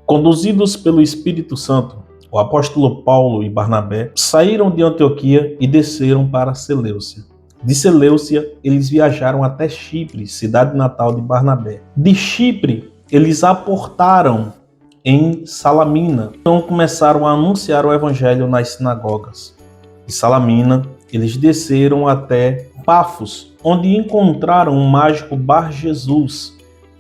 Conduzidos pelo Espírito Santo, o apóstolo Paulo e Barnabé saíram de Antioquia e desceram para Seleucia. De Seleucia, eles viajaram até Chipre, cidade natal de Barnabé. De Chipre, eles aportaram em Salamina. Então começaram a anunciar o evangelho nas sinagogas. De Salamina, eles desceram até Pafos, onde encontraram o mágico Bar-Jesus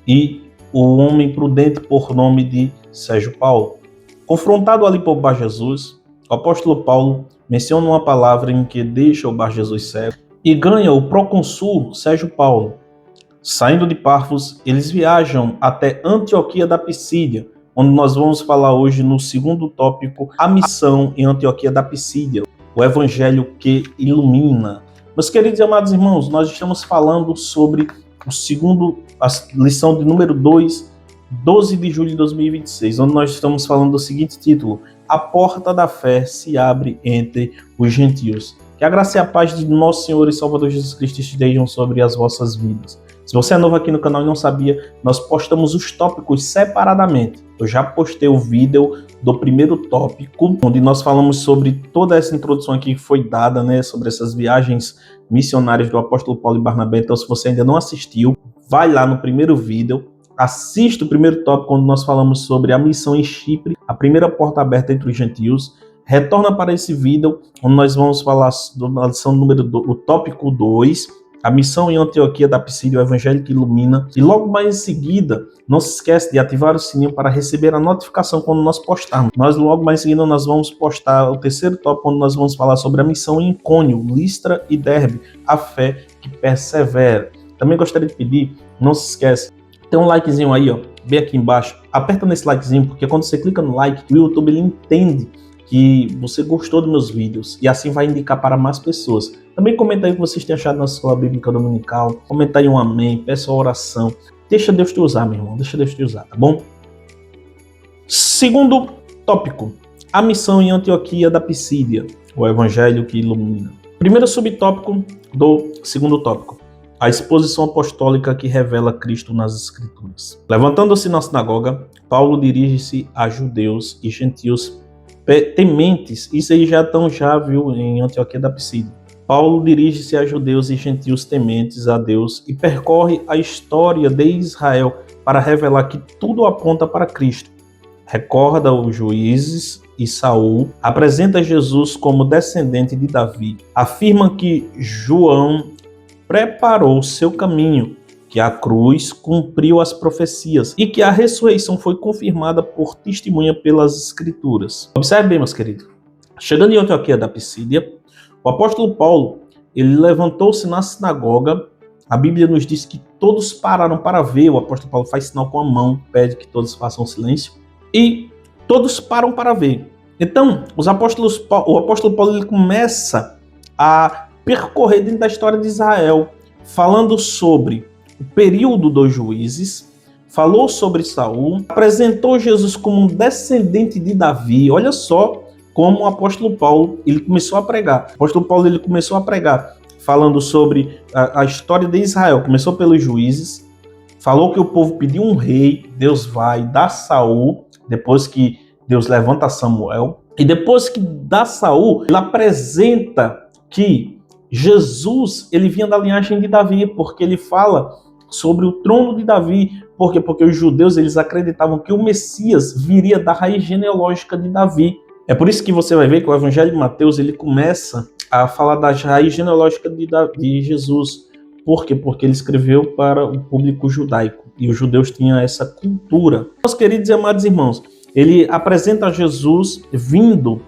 e o homem prudente por nome de Sérgio Paulo. Confrontado ali por Bar-Jesus, o apóstolo Paulo menciona uma palavra em que deixa o Bar-Jesus cego e ganha o procônsul Sérgio Paulo. Saindo de Pafos, eles viajam até Antioquia da Pisídia, onde nós vamos falar hoje no segundo tópico, a missão em Antioquia da Pisídia, o evangelho que ilumina. Meus queridos e amados irmãos, nós estamos falando sobre a lição de número 2, 12 de julho de 2026, onde nós estamos falando do seguinte título: A porta da fé se abre entre os gentios. Que a graça e a paz de nosso Senhor e Salvador Jesus Cristo estejam sobre as vossas vidas. Se você é novo aqui no canal e não sabia, nós postamos os tópicos separadamente. Eu já postei o vídeo do primeiro tópico, onde nós falamos sobre toda essa introdução aqui que foi dada, né, sobre essas viagens missionárias do apóstolo Paulo e Barnabé. Então, se você ainda não assistiu, vai lá no primeiro vídeo, assista o primeiro tópico, onde nós falamos sobre a missão em Chipre, a primeira porta aberta entre os gentios. Retorna para esse vídeo, onde nós vamos falar da lição número 2, o tópico 2, a missão em Antioquia da Pisídia, o evangelho que ilumina. E logo mais em seguida, não se esquece de ativar o sininho para receber a notificação quando nós postarmos. Logo mais em seguida, nós vamos postar o terceiro tópico, onde nós vamos falar sobre a missão em Icônio, Listra e Derbe, a fé que persevera. Também gostaria de pedir, não se esquece, tem um likezinho aí, ó, bem aqui embaixo. Aperta nesse likezinho, porque quando você clica no like, o YouTube ele entende que você gostou dos meus vídeos e assim vai indicar para mais pessoas. Também comenta aí o que vocês têm achado na escola bíblica dominical. Comenta aí um amém, peça uma oração. Deixa Deus te usar, meu irmão. Deixa Deus te usar, tá bom? Segundo tópico, a missão em Antioquia da Pisídia, o evangelho que ilumina. Primeiro subtópico do segundo tópico, a exposição apostólica que revela Cristo nas Escrituras. Levantando-se na sinagoga, Paulo dirige-se a judeus e gentios tementes. Isso aí já viu em Antioquia da Pisídia. Paulo dirige-se a judeus e gentios tementes a Deus e percorre a história de Israel para revelar que tudo aponta para Cristo. Recorda os juízes e Saul, apresenta Jesus como descendente de Davi, afirma que João preparou seu caminho, que a cruz cumpriu as profecias e que a ressurreição foi confirmada por testemunha pelas Escrituras. Observe bem, meus queridos. Chegando em Antioquia da Pisídia, o apóstolo Paulo, ele levantou-se na sinagoga. A Bíblia nos diz que todos pararam para ver. O apóstolo Paulo faz sinal com a mão, pede que todos façam silêncio. E todos param para ver. Então, o apóstolo Paulo ele começa a percorrer dentro da história de Israel, falando sobre o período dos juízes, falou sobre Saul, apresentou Jesus como um descendente de Davi. Olha só como o apóstolo Paulo ele começou a pregar. O apóstolo Paulo ele começou a pregar falando sobre a história de Israel. Começou pelos juízes, falou que o povo pediu um rei, Deus vai dar Saul, depois que Deus levanta Samuel. E depois que dá Saul, ele apresenta que Jesus ele vinha da linhagem de Davi, porque ele fala sobre o trono de Davi. Por quê? Porque os judeus eles acreditavam que o Messias viria da raiz genealógica de Davi. É por isso que você vai ver que o Evangelho de Mateus ele começa a falar da raiz genealógica de Jesus. Por quê? Porque ele escreveu para o público judaico e os judeus tinham essa cultura. Meus queridos e amados irmãos, ele apresenta Jesus vindo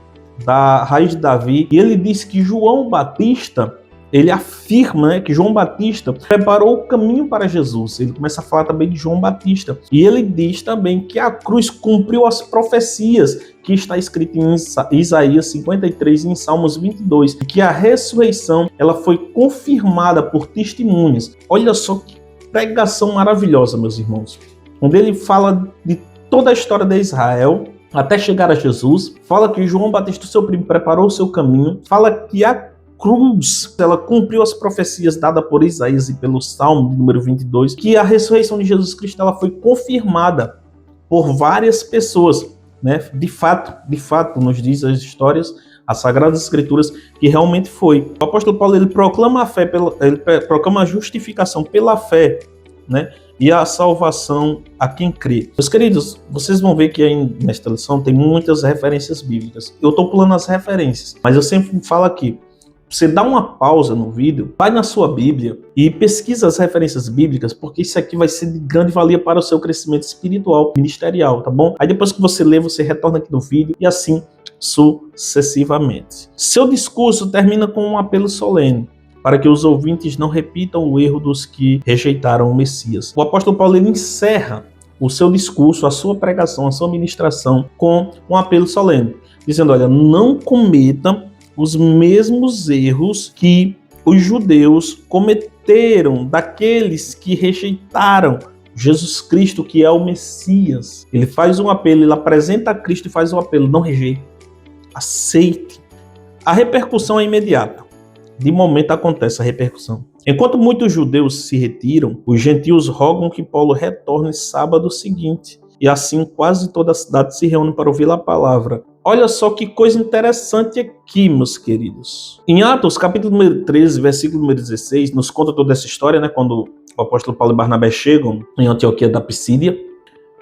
da raiz de Davi e ele diz que João Batista, ele afirma que João Batista preparou o caminho para Jesus. Ele começa a falar também de João Batista. E ele diz também que a cruz cumpriu as profecias que está escrito em Isaías 53 e em Salmos 22. E que a ressurreição ela foi confirmada por testemunhas. Olha só que pregação maravilhosa, meus irmãos. Onde ele fala de toda a história de Israel até chegar a Jesus. Fala que João Batista, seu primo, preparou o seu caminho. Fala que a cruz, ela cumpriu as profecias dadas por Isaías e pelo Salmo número 22, que a ressurreição de Jesus Cristo ela foi confirmada por várias pessoas, né? De fato, nos diz as histórias, as Sagradas Escrituras, que realmente foi. O apóstolo Paulo, ele proclama a fé, ele proclama a justificação pela fé, né? E a salvação a quem crê. Meus queridos, vocês vão ver que aí nesta lição tem muitas referências bíblicas. Eu estou pulando as referências, mas eu sempre falo aqui, você dá uma pausa no vídeo, vai na sua Bíblia e pesquisa as referências bíblicas, porque isso aqui vai ser de grande valia para o seu crescimento espiritual, ministerial, tá bom? Aí depois que você lê, você retorna aqui no vídeo e assim sucessivamente. Seu discurso termina com um apelo solene, para que os ouvintes não repitam o erro dos que rejeitaram o Messias. O apóstolo Paulo, ele encerra o seu discurso, a sua pregação, a sua ministração com um apelo solene, dizendo, olha, não cometa os mesmos erros que os judeus cometeram, daqueles que rejeitaram Jesus Cristo, que é o Messias. Ele faz um apelo, ele apresenta a Cristo e faz um apelo, não rejeite, aceite. A repercussão é imediata. De momento acontece a repercussão. Enquanto muitos judeus se retiram, os gentios rogam que Paulo retorne sábado seguinte. E assim quase toda a cidade se reúne para ouvir a palavra. Olha só que coisa interessante aqui, meus queridos. Em Atos, capítulo número 13, versículo número 16, nos conta toda essa história, né? Quando o apóstolo Paulo e Barnabé chegam em Antioquia da Pisídia.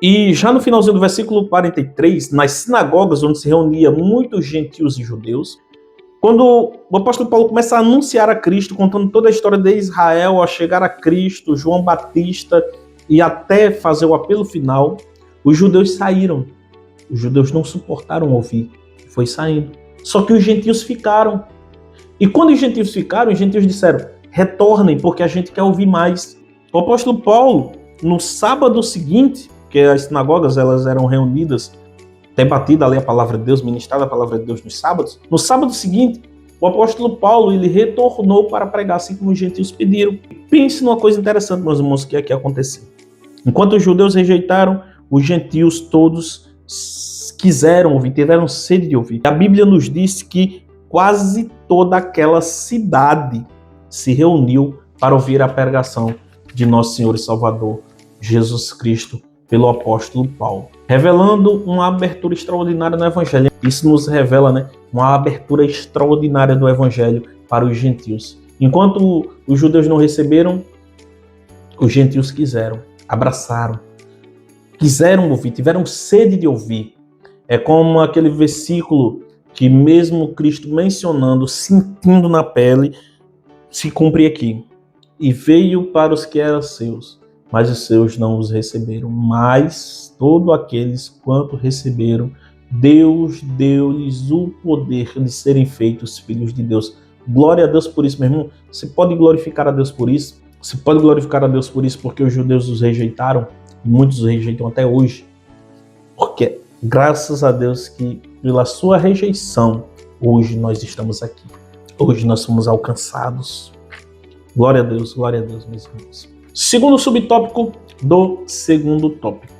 E já no finalzinho do versículo 43, nas sinagogas onde se reunia muitos gentios e judeus, quando o apóstolo Paulo começa a anunciar a Cristo, contando toda a história de Israel, a chegar a Cristo, João Batista, e até fazer o apelo final, os judeus saíram. Os judeus não suportaram ouvir. Foi saindo. Só que os gentios ficaram. E quando os gentios ficaram, os gentios disseram, retornem, porque a gente quer ouvir mais. O apóstolo Paulo, no sábado seguinte, que as sinagogas elas eram reunidas, debatida ali a palavra de Deus, ministrada a palavra de Deus nos sábados, no sábado seguinte, o apóstolo Paulo, ele retornou para pregar assim como os gentios pediram. Pense numa coisa interessante, meus irmãos, que aqui aconteceu. Enquanto os judeus rejeitaram, os gentios todos quiseram ouvir, tiveram sede de ouvir. A Bíblia nos diz que quase toda aquela cidade se reuniu para ouvir a pregação de nosso Senhor e Salvador, Jesus Cristo, pelo apóstolo Paulo, revelando uma abertura extraordinária no Evangelho. Isso nos revela, né, uma abertura extraordinária do Evangelho para os gentios. Enquanto os judeus não receberam, os gentios quiseram, abraçaram, quiseram ouvir, tiveram sede de ouvir. É como aquele versículo que mesmo Cristo mencionando, sentindo na pele, se cumpre aqui. E veio para os que eram seus, mas os seus não os receberam. Mas todos aqueles quanto receberam, Deus deu-lhes o poder de serem feitos filhos de Deus. Glória a Deus por isso, meu irmão. Você pode glorificar a Deus por isso? Você pode glorificar a Deus por isso porque os judeus os rejeitaram? E muitos os rejeitam até hoje. Porque graças a Deus que pela sua rejeição, hoje nós estamos aqui. Hoje nós somos alcançados. Glória a Deus, meus irmãos. Segundo subtópico do segundo tópico.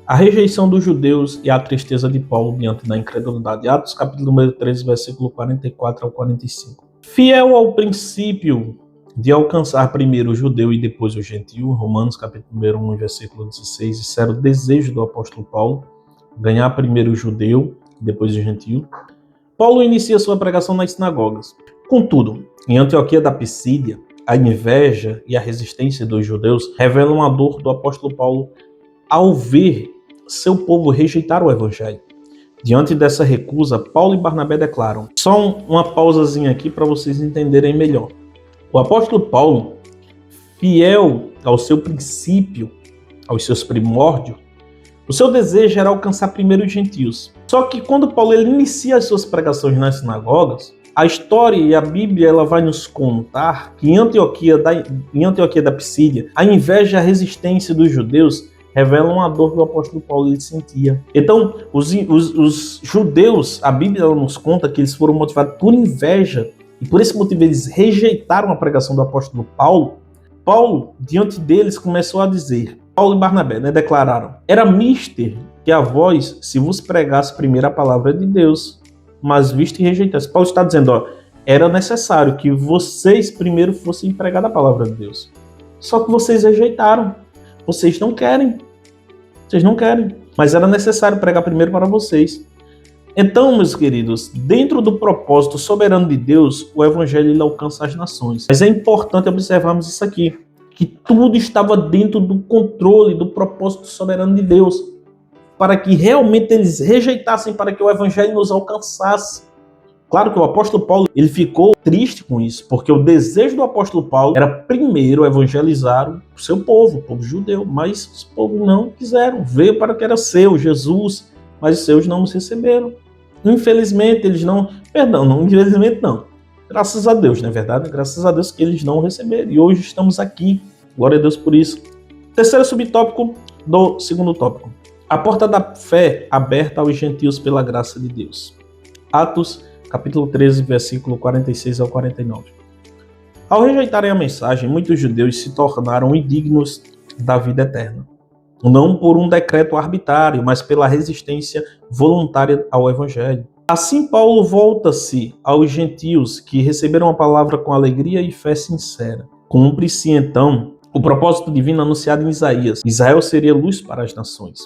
A rejeição dos judeus e a tristeza de Paulo diante da incredulidade. Atos capítulo número 13, versículo 44 ao 45. Fiel ao princípio de alcançar primeiro o judeu e depois o gentio, Romanos capítulo número 1, versículo 16, isso era o desejo do apóstolo Paulo, ganhar primeiro o judeu e depois o gentio. Paulo inicia sua pregação nas sinagogas. Contudo, em Antioquia da Pisídia, a inveja e a resistência dos judeus revelam a dor do apóstolo Paulo ao ver seu povo rejeitar o evangelho. Diante dessa recusa, Paulo e Barnabé declaram. Só uma pausazinha aqui para vocês entenderem melhor. O apóstolo Paulo, fiel ao seu princípio, aos seus primórdios, o seu desejo era alcançar primeiro os gentios. Só que quando Paulo ele inicia as suas pregações nas sinagogas, a história e a Bíblia ela vai nos contar que em Antioquia da Pisídia, a inveja e a resistência dos judeus revelam a dor que o apóstolo Paulo ele sentia. Então, os judeus, a Bíblia ela nos conta que eles foram motivados por inveja e por esse motivo eles rejeitaram a pregação do apóstolo Paulo. Paulo, diante deles, começou a dizer, Paulo e Barnabé, né, declararam, era mister que a vós se vos pregasse primeiro a palavra de Deus, mas visto e rejeitasse. Paulo está dizendo, ó, era necessário que vocês primeiro fossem pregar a palavra de Deus. Só que vocês rejeitaram. Vocês não querem. Vocês não querem. mas era necessário pregar primeiro para vocês. Então, meus queridos, dentro do propósito soberano de Deus, o evangelho ele alcança as nações. Mas é importante observarmos isso aqui, que tudo estava dentro do controle, do propósito soberano de Deus, para que realmente eles rejeitassem, para que o evangelho nos alcançasse. Claro que o apóstolo Paulo ele ficou triste com isso, porque o desejo do apóstolo Paulo era primeiro evangelizar o seu povo, o povo judeu, mas os povos não quiseram, veio para que era seu, Jesus, mas os seus não nos receberam. Infelizmente, eles não... Perdão, não, infelizmente não. Graças a Deus, não é verdade? Graças a Deus que eles não receberam. E hoje estamos aqui. Glória a Deus por isso. Terceiro subtópico do segundo tópico. A porta da fé aberta aos gentios pela graça de Deus. Atos, capítulo 13, versículo 46 ao 49. Ao rejeitarem a mensagem, muitos judeus se tornaram indignos da vida eterna. Não por um decreto arbitrário, mas pela resistência voluntária ao evangelho. Assim, Paulo volta-se aos gentios que receberam a palavra com alegria e fé sincera. Cumpre-se, então, o propósito divino anunciado em Isaías. Israel seria luz para as nações.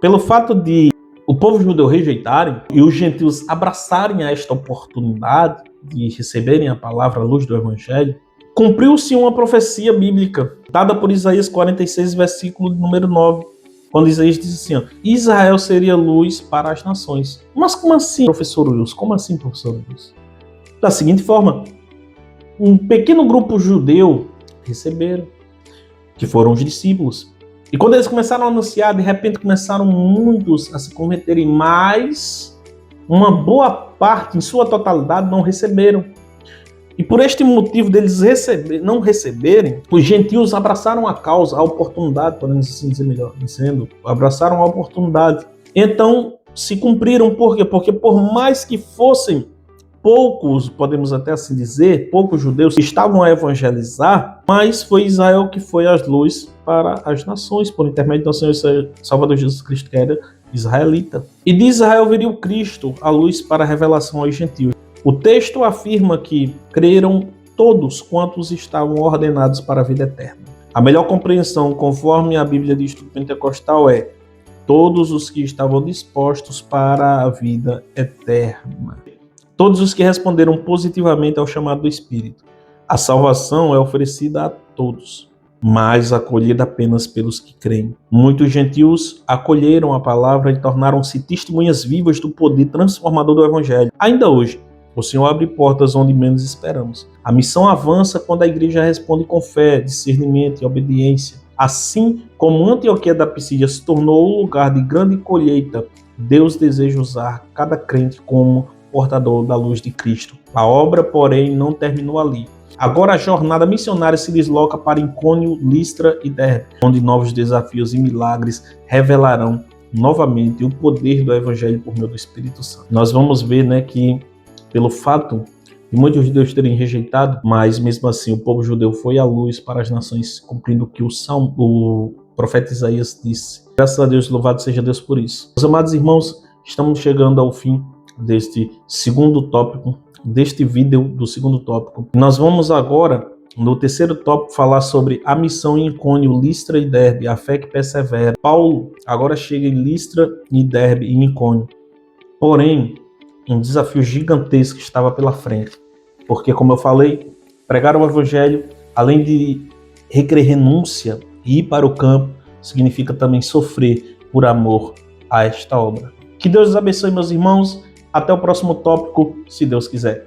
Pelo fato de o povo judeu rejeitarem e os gentios abraçarem a esta oportunidade de receberem a palavra, a luz do evangelho, cumpriu-se uma profecia bíblica dada por Isaías 46, versículo número 9, quando Isaías diz assim, ó, Israel seria luz para as nações. Mas como assim, professor Wilson? Como assim, professor Wilson? Da seguinte forma, um pequeno grupo judeu receberam, que foram os discípulos. E quando eles começaram a anunciar, de repente começaram muitos a se converterem, mas uma boa parte, em sua totalidade, não receberam. E por este motivo deles não receberem, os gentios abraçaram a causa, a oportunidade, podemos assim dizer melhor, dizendo, abraçaram a oportunidade. Então, se cumpriram, por quê? Porque por mais que fossem poucos, podemos até assim dizer, poucos judeus que estavam a evangelizar, mas foi Israel que foi as luzes para as nações, por intermédio do Senhor Salvador Jesus Cristo, que era israelita. E de Israel viria o Cristo, a luz para a revelação aos gentios. O texto afirma que creram todos quantos estavam ordenados para a vida eterna. A melhor compreensão, conforme a Bíblia diz do Pentecostal, é todos os que estavam dispostos para a vida eterna. Todos os que responderam positivamente ao chamado do Espírito. A salvação é oferecida a todos, mas acolhida apenas pelos que creem. Muitos gentios acolheram a palavra e tornaram-se testemunhas vivas do poder transformador do Evangelho. Ainda hoje, o Senhor abre portas onde menos esperamos. A missão avança quando a igreja responde com fé, discernimento e obediência. Assim como Antioquia da Psídia se tornou um lugar de grande colheita, Deus deseja usar cada crente como portador da luz de Cristo. A obra, porém, não terminou ali. Agora a jornada missionária se desloca para Icônio, Listra e Derbe, onde novos desafios e milagres revelarão novamente o poder do Evangelho por meio do Espírito Santo. Nós vamos ver, que pelo fato de muitos judeus terem rejeitado, mas mesmo assim o povo judeu foi a luz para as nações, cumprindo o que o profeta Isaías disse. Graças a Deus, louvado seja Deus por isso. Meus amados irmãos, estamos chegando ao fim deste segundo tópico, deste vídeo do segundo tópico. Nós vamos agora, no terceiro tópico, falar sobre a missão em Icônio, Listra e Derbe, a fé que persevera. Paulo agora chega em Listra e Derbe e Icônio. Porém, um desafio gigantesco estava pela frente, porque, como eu falei, pregar o evangelho, além de requerer renúncia e ir para o campo, significa também sofrer por amor a esta obra. Que Deus os abençoe, meus irmãos. Até o próximo tópico, se Deus quiser.